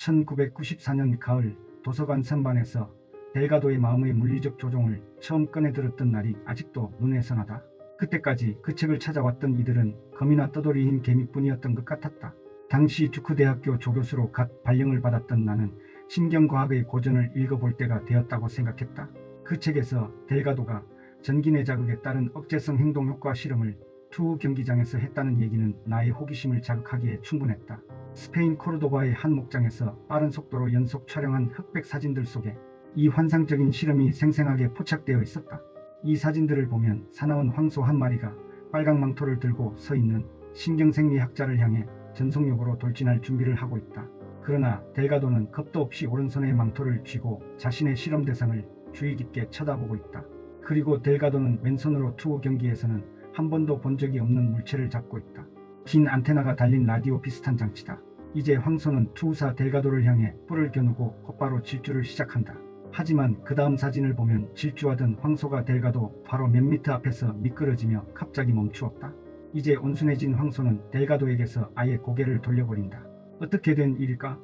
1994년 가을 도서관 선반에서 델가도의 마음의 물리적 조종을 처음 꺼내들었던 날이 아직도 눈에 선하다. 그때까지 그 책을 찾아왔던 이들은 검이나 떠돌이인 개미뿐이었던 것 같았다. 당시 주크대학교 조교수로 갓 발령을 받았던 나는 신경과학의 고전을 읽어볼 때가 되었다고 생각했다. 그 책에서 델가도가 전기내 자극에 따른 억제성 행동 효과 실험을 투우 경기장에서 했다는 얘기는 나의 호기심을 자극하기에 충분했다. 스페인 코르도바의 한 목장에서 빠른 속도로 연속 촬영한 흑백 사진들 속에 이 환상적인 실험이 생생하게 포착되어 있었다. 이 사진들을 보면 사나운 황소 한 마리가 빨강 망토를 들고 서 있는 신경생리학자를 향해 전속력으로 돌진할 준비를 하고 있다. 그러나 델가도는 겁도 없이 오른손에 망토를 쥐고 자신의 실험 대상을 주의 깊게 쳐다보고 있다. 그리고 델가도는 왼손으로 투우 경기에서는 한 번도 본 적이 없는 물체를 잡고 있다. 긴 안테나가 달린 라디오 비슷한 장치다. 이제 황소는 투우사 델가도를 향해 뿔을 겨누고 곧바로 질주를 시작한다. 하지만 그 다음 사진을 보면 질주하던 황소가 델가도 바로 몇 미터 앞에서 미끄러지며 갑자기 멈추었다. 이제 온순해진 황소는 델가도에게서 아예 고개를 돌려버린다. 어떻게 된 일일까?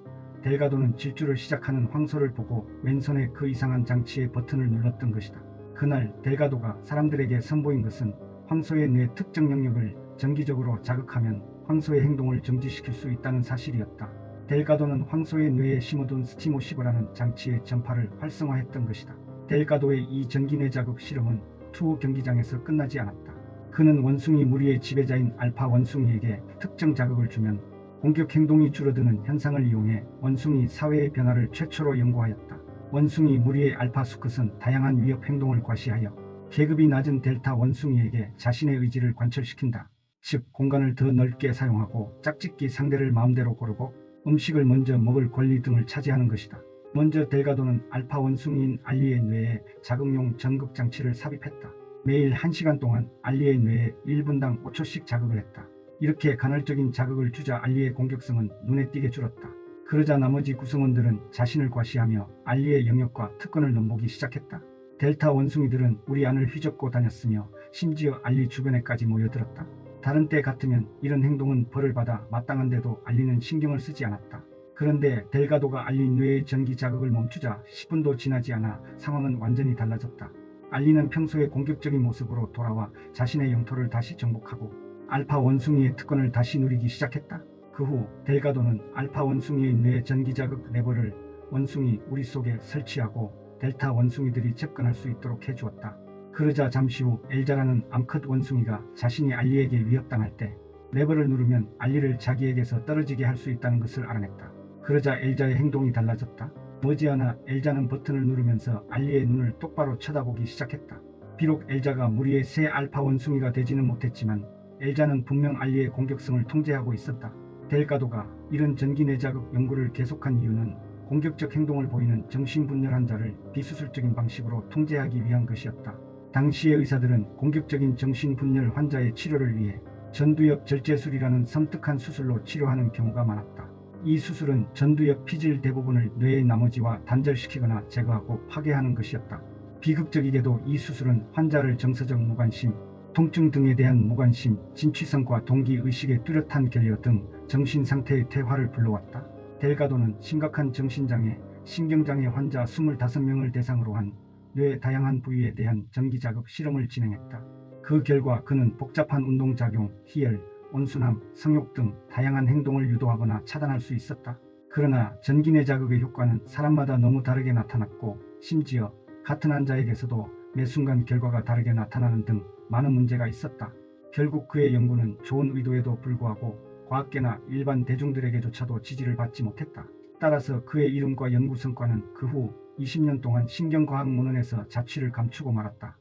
델가도는 질주를 시작하는 황소를 보고 왼손에 그 이상한 장치의 버튼을 눌렀던 것이다. 그날 델가도가 사람들에게 선보인 것은 황소의 뇌 특정 영역을 정기적으로 자극하면 황소의 행동을 정지시킬 수 있다는 사실이었다. 델가도는 황소의 뇌에 심어둔 스티모시버라는 장치의 전파를 활성화했던 것이다. 델가도의 이 전기내 자극 실험은 투우 경기장에서 끝나지 않았다. 그는 원숭이 무리의 지배자인 알파 원숭이에게 특정 자극을 주면 공격 행동이 줄어드는 현상을 이용해 원숭이 사회의 변화를 최초로 연구하였다. 원숭이 무리의 알파 수컷은 다양한 위협 행동을 과시하여 계급이 낮은 델타 원숭이에게 자신의 의지를 관철시킨다. 즉 공간을 더 넓게 사용하고 짝짓기 상대를 마음대로 고르고 음식을 먼저 먹을 권리 등을 차지하는 것이다. 먼저 델가도는 알파 원숭이인 알리의 뇌에 자극용 전극 장치를 삽입했다. 매일 1시간 동안 알리의 뇌에 1분당 5초씩 자극을 했다. 이렇게 간헐적인 자극을 주자 알리의 공격성은 눈에 띄게 줄었다. 그러자 나머지 구성원들은 자신을 과시하며 알리의 영역과 특권을 넘보기 시작했다. 델타 원숭이들은 우리 안을 휘젓고 다녔으며 심지어 알리 주변에까지 모여들었다. 다른 때 같으면 이런 행동은 벌을 받아 마땅한데도 알리는 신경을 쓰지 않았다. 그런데 델가도가 알리 뇌의 전기 자극을 멈추자 10분도 지나지 않아 상황은 완전히 달라졌다. 알리는 평소의 공격적인 모습으로 돌아와 자신의 영토를 다시 정복하고 알파 원숭이의 특권을 다시 누리기 시작했다. 그 후 델가도는 알파 원숭이의 뇌 전기 자극 레버를 원숭이 우리 속에 설치하고 델타 원숭이들이 접근할 수 있도록 해주었다. 그러자 잠시 후 엘자라는 암컷 원숭이가 자신이 알리에게 위협당할 때 레버를 누르면 알리를 자기에게서 떨어지게 할 수 있다는 것을 알아냈다. 그러자 엘자의 행동이 달라졌다. 머지않아 엘자는 버튼을 누르면서 알리의 눈을 똑바로 쳐다보기 시작했다. 비록 엘자가 무리의 새 알파 원숭이가 되지는 못했지만 엘자는 분명 알리의 공격성을 통제하고 있었다. 델가도가 이런 전기 내자극 연구를 계속한 이유는 공격적 행동을 보이는 정신분열 환자를 비수술적인 방식으로 통제하기 위한 것이었다. 당시의 의사들은 공격적인 정신분열 환자의 치료를 위해 전두엽 절제술이라는 섬뜩한 수술로 치료하는 경우가 많았다. 이 수술은 전두엽 피질 대부분을 뇌의 나머지와 단절시키거나 제거하고 파괴하는 것이었다. 비극적이게도 이 수술은 환자를 정서적 무관심, 통증 등에 대한 무관심, 진취성과 동기의식의 뚜렷한 결여 등 정신상태의 퇴화를 불러왔다. 델가도는 심각한 정신장애, 신경장애 환자 25명을 대상으로 한 뇌의 다양한 부위에 대한 전기자극 실험을 진행했다. 그 결과 그는 복잡한 운동작용, 희열, 온순함, 성욕 등 다양한 행동을 유도하거나 차단할 수 있었다. 그러나 전기내 자극의 효과는 사람마다 너무 다르게 나타났고 심지어 같은 환자에게서도 매 순간 결과가 다르게 나타나는 등 많은 문제가 있었다. 결국 그의 연구는 좋은 의도에도 불구하고 과학계나 일반 대중들에게조차도 지지를 받지 못했다. 따라서 그의 이름과 연구 성과는 그 후 20년 동안 신경과학 문헌에서 자취를 감추고 말았다.